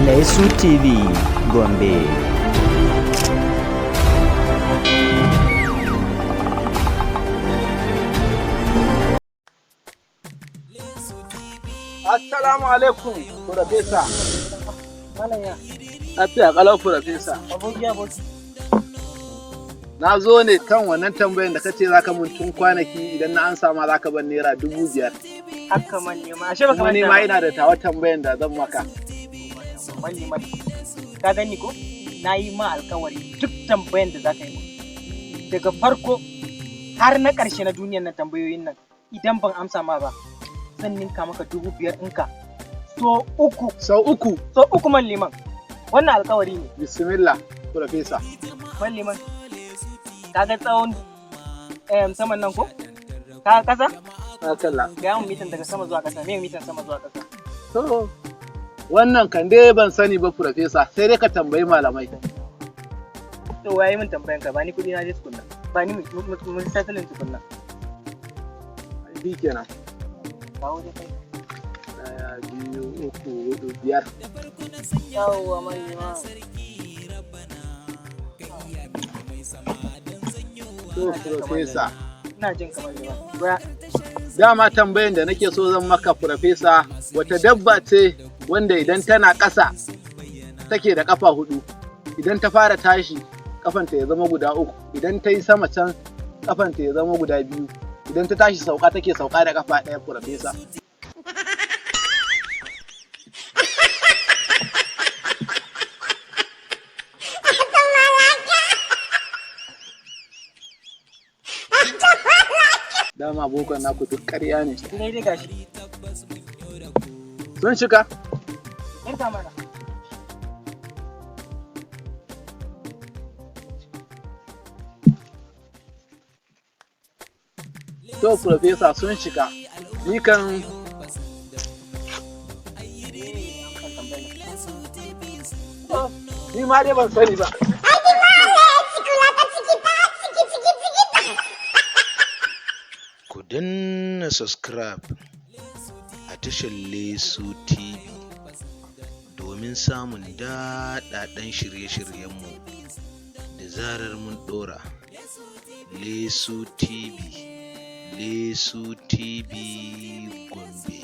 Lesu TV Gombe. Assalamu alaikum, Profesa. Malaya. Lafiya kalau, Profesa. Aboki. Na zo ne kan wannan tambayan da kace zaka mun tun kwanaki idan na ansa ma zaka ban naira 5,000. Haka manne ma. Ashe baka Kuma ni manta ma ba. ina da tawa tambayan da zan maka. Manne ma. Ka gani ko? Na yi ma alkawari duk tambayan da zaka yi min. Daga farko har na ƙarshe na duniyar nan tambayoyin nan idan ban amsa ma ba zan ninka maka 5,000 ɗinka. So uku. Sau uku. So uku man liman. Wannan alkawari ne. Bismillah, Profesa. Man liman. Ka ga tsawon saman nan ko? Ka kasa? Akalla. Ga yawan mitan daga sama zuwa ƙasa. Me mitan sama zuwa ƙasa? To, wannan kan dai ban sani ba, Profesa, sai dai ka tambayi malamai. To waye min tambayan ka ba ni kuɗi na je tukunna. Ba ni mun tattalin tukunna. Shi kenan. Kawo dai kai. 1, 2, 3, 4, 5. Yawwa mallima. To, Profesa. Ina jin kamar yawa. Dama tambayan da nake so zan maka, Profesa, wata dabba ce wanda idan tana ƙasa take da ƙafa 4, idan ta fara tashi ƙafanta ya zama guda 3, idan ta yi sama can ƙafanta ya zama guda 2, idan ta tashi sauka take sauka da ƙafa 1, Profesa. Dama abokan naku duk ƙarya ne. Dai dai gashi. Sun shiga? In ka mana. To, Profesa, sun shiga. Ni kan ni ma dai ban sani ba. Ku danna subscribe a tashar Lesu TV domin samun daɗaɗɗen shirye-shiryenmu da zarar mun ɗora. Lesu TV Gombe.